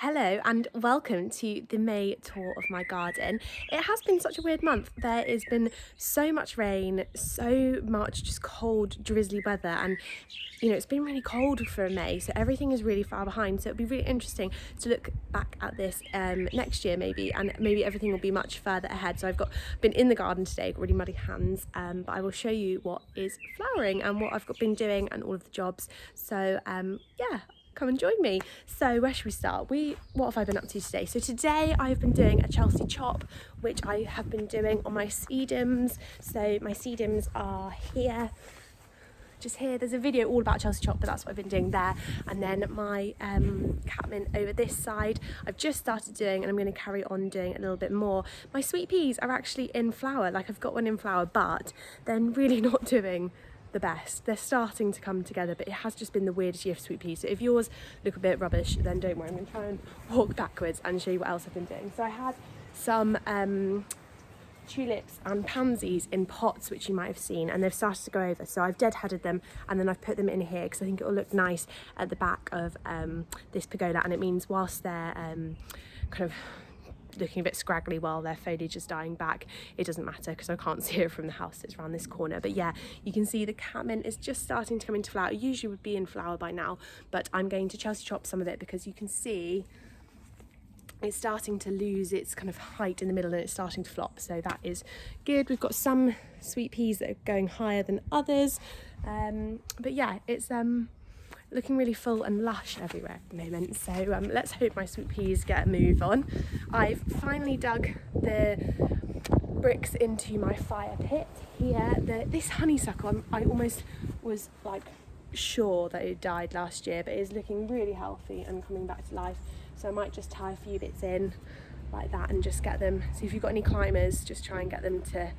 Hello and welcome to the May tour of my garden. It has been such a weird month. There has been so much rain, so much just cold, drizzly weather, and it's been really cold for May, so everything is really far behind. So it'll be really interesting to look back at this next year maybe, and maybe everything will be much further ahead. So I've been in the garden today, got really muddy hands, but I will show you what is flowering and what I've been doing and all of the jobs. So yeah, come and join me. So where should we start? What have I been up to today? So today I've been doing a Chelsea chop, which I have been doing on my sedums. So my sedums are here, just here. There's a video all about Chelsea chop, but that's what I've been doing there. And then my catmint over this side I've just started doing, and I'm going to carry on doing a little bit more. My sweet peas are actually in flower, like I've got one in flower, but they're really not doing the best. They're starting to come together, but it has just been the weirdest year for sweet peas. So if yours look a bit rubbish, then don't worry, I'm going to try and walk backwards and show you what else I've been doing. So I had some tulips and pansies in pots, which you might have seen, and they've started to go over, so I've deadheaded them and then I've put them in here because I think it will look nice at the back of this pergola, and it means whilst they're kind of looking a bit scraggly while their foliage is dying back, it doesn't matter because I can't see it from the house. It's around this corner. But yeah, you can see the catmint is just starting to come into flower. It usually would be in flower by now, but I'm going to Chelsea chop some of it because you can see it's starting to lose its kind of height in the middle and it's starting to flop, so that is good. We've got some sweet peas that are going higher than others, but yeah, it's looking really full and lush everywhere at the moment. So let's hope my sweet peas get a move on. I've finally dug the bricks into my fire pit here. This honeysuckle, I almost was like sure that it died last year, but it's looking really healthy and coming back to life. So I might just tie a few bits in like that and just get them. So if you've got any climbers, just try and get them to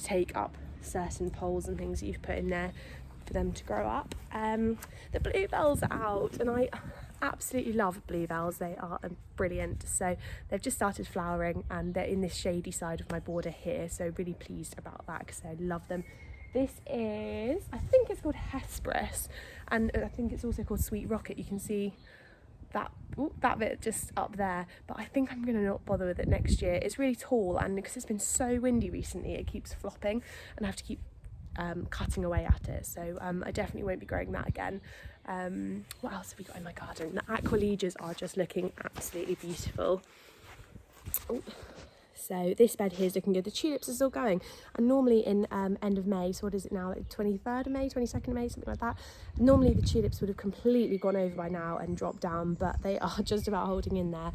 take up certain poles and things that you've put in there for them to grow up. The bluebells are out, and I absolutely love bluebells. They are brilliant. So they've just started flowering and they're in this shady side of my border here, so really pleased about that because I love them. This is, I think it's called Hesperus, and I think it's also called Sweet Rocket. You can see that bit just up there, but I think I'm gonna not bother with it next year. It's really tall, and because it's been so windy recently, it keeps flopping and I have to keep cutting away at it, so I definitely won't be growing that again. What else have we got in my garden? The aqualegias are just looking absolutely beautiful. Ooh. So this bed here is looking good. The tulips are still going, and normally in end of May, so what is it now, like 23rd of May, 22nd of May, something like that, normally the tulips would have completely gone over by now and dropped down, but they are just about holding in there.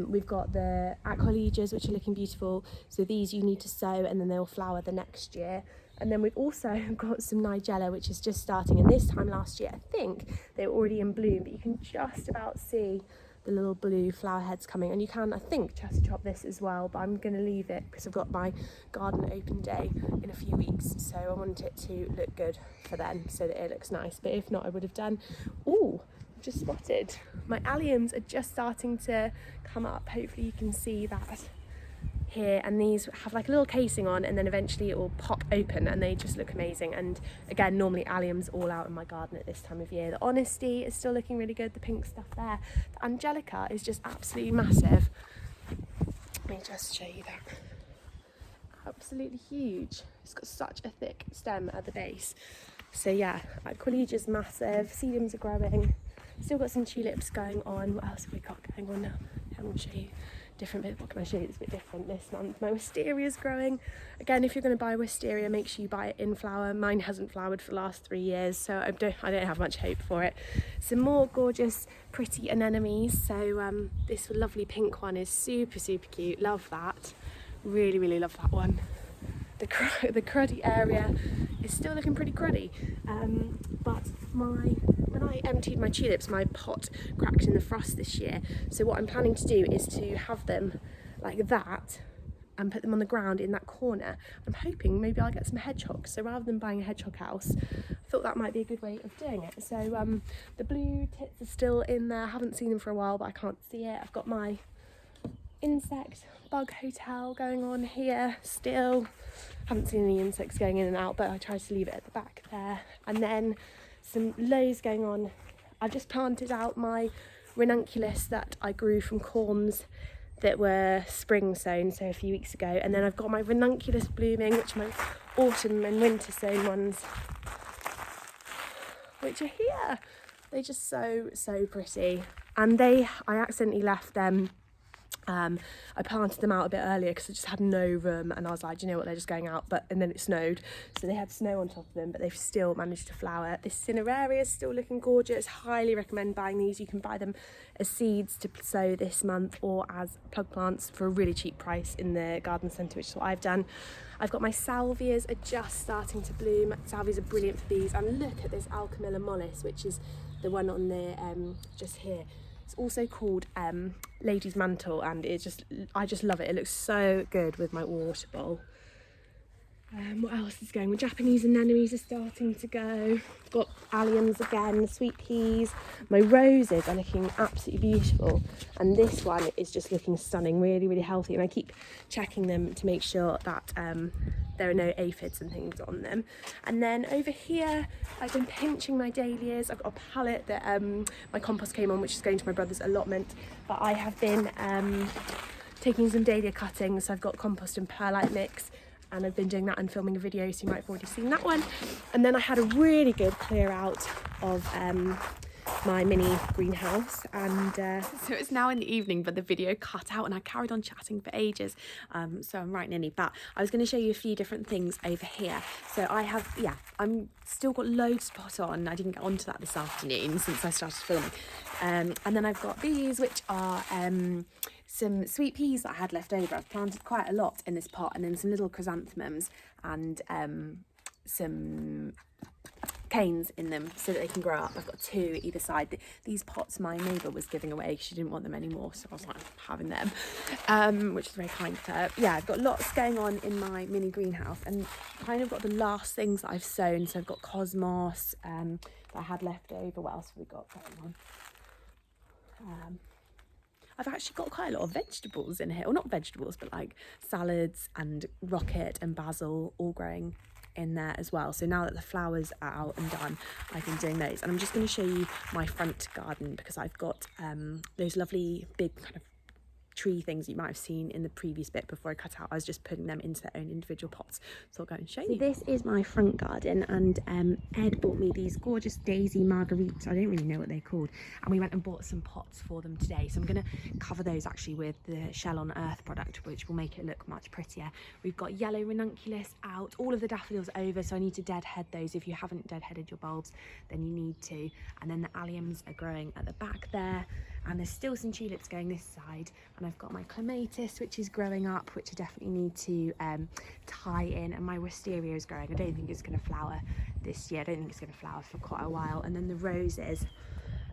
We've got the aqualegias, which are looking beautiful, so these you need to sow and then they'll flower the next year. And then we've also got some Nigella, which is just starting, and this time last year I think they were already in bloom, but you can just about see the little blue flower heads coming, and you can, I think, Chelsea chop this as well, but I'm going to leave it because I've got my garden open day in a few weeks, so I want it to look good for then so that it looks nice. But if not, I would have done. Ooh, I've just spotted my alliums are just starting to come up. Hopefully you can see that here, and these have like a little casing on, and then eventually it will pop open and they just look amazing. And again, normally alliums all out in my garden at this time of year. The honesty is still looking really good, the pink stuff there. The angelica is just absolutely massive. Let me just show you that. Absolutely huge. It's got such a thick stem at the base. So yeah, aqualegia's massive, sedums are growing. Still got some tulips going on. What else have we got going on now? I'm going to show you different bit. What can I show you that's a bit different this month? My Wisteria's growing. Again, if you're going to buy Wisteria, make sure you buy it in flower. Mine hasn't flowered for the last 3 years, so I don't have much hope for it. Some more gorgeous, pretty anemones. So this lovely pink one is super, super cute. Love that. Really, really love that one. The cruddy area is still looking pretty cruddy, but when I emptied my tulips, my pot cracked in the frost this year, so what I'm planning to do is to have them like that and put them on the ground in that corner. I'm hoping maybe I'll get some hedgehogs, so rather than buying a hedgehog house, I thought that might be a good way of doing it. So the blue tits are still in there. I haven't seen them for a while, but I can't see it. I've got my insect bug hotel going on here still. Haven't seen any insects going in and out, but I tried to leave it at the back there. And then some lows going on. I've just planted out my ranunculus that I grew from corms that were spring sown, so a few weeks ago. And then I've got my Ranunculus Blooming, which are my autumn and winter sown ones, which are here. They're just so pretty. And I accidentally left them, I planted them out a bit earlier because I just had no room, and I was like, do you know what, they're just going out. And then it snowed, so they had snow on top of them, but they've still managed to flower. This Cineraria is still looking gorgeous. Highly recommend buying these. You can buy them as seeds to sow this month or as plug plants for a really cheap price in the garden centre, which is what I've done. I've got my Salvias are just starting to bloom. Salvias are brilliant for bees, and look at this Alchemilla mollis, which is the one on the just here. It's also called Lady's Mantle, and I just love it. It looks so good with my water bowl. What else is going? My Japanese anemones are starting to go. I've got alliums again, sweet peas. My roses are looking absolutely beautiful, and this one is just looking stunning, really healthy. And I keep checking them to make sure that there are no aphids and things on them. And then over here, I've been pinching my dahlias. I've got a pallet that my compost came on, which is going to my brother's allotment. But I have been taking some dahlia cuttings. So I've got compost and perlite mix, and I've been doing that and filming a video, so you might have already seen that one. And then I had a really good clear out of my mini greenhouse, and so it's now in the evening, but the video cut out and I carried on chatting for ages, so I'm right nearly back. I was going to show you a few different things over here. So I have, I'm still got loads to put on. I didn't get onto that this afternoon since I started filming, and then I've got these, which are some sweet peas that I had left over. I've planted quite a lot in this pot, and then some little chrysanthemums and some canes in them so that they can grow up. I've got two either side. These pots my neighbour was giving away. She didn't want them anymore, so I was like having them, which is very kind of her. Yeah, I've got lots going on in my mini greenhouse, and kind of got the last things that I've sown. So I've got cosmos that I had left over. What else have we got going on? I've actually got quite a lot of vegetables in here, or not vegetables, but like salads and rocket and basil all growing in there as well. So now that the flowers are out and done, I've been doing those. And I'm just going to show you my front garden, because I've got those lovely big kind of tree things you might have seen in the previous bit before I cut out. I was just putting them into their own individual pots, so I'll go and show you. This is my front garden, and Ed bought me these gorgeous daisy marguerites. I don't really know what they're called, and we went and bought some pots for them today, so I'm going to cover those actually with the Shell on Earth product, which will make it look much prettier. We've got yellow ranunculus out, all of the daffodils over, so I need to deadhead those. If you haven't deadheaded your bulbs, then you need to. And then the alliums are growing at the back there, and there's still some tulips going this side, and I've got my clematis, which is growing up, which I definitely need to tie in, and my wisteria is growing. I don't think it's going to flower this year. I don't think it's going to flower for quite a while. And then the roses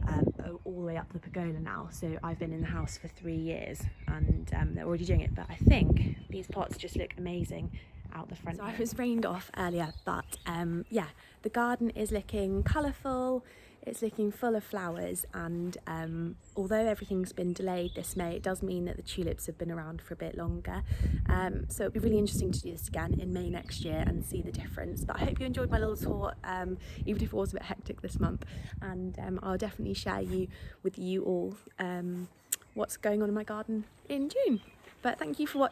are all the way up the pergola now. So I've been in the house for 3 years, and they're already doing it. But I think these pots just look amazing out the front. So I was rained off earlier, but yeah, the garden is looking colourful. It's looking full of flowers, and although everything's been delayed this May, it does mean that the tulips have been around for a bit longer. So it'll be really interesting to do this again in May next year and see the difference. But I hope you enjoyed my little tour, even if it was a bit hectic this month. And I'll definitely share with you all what's going on in my garden in June. But thank you for watching.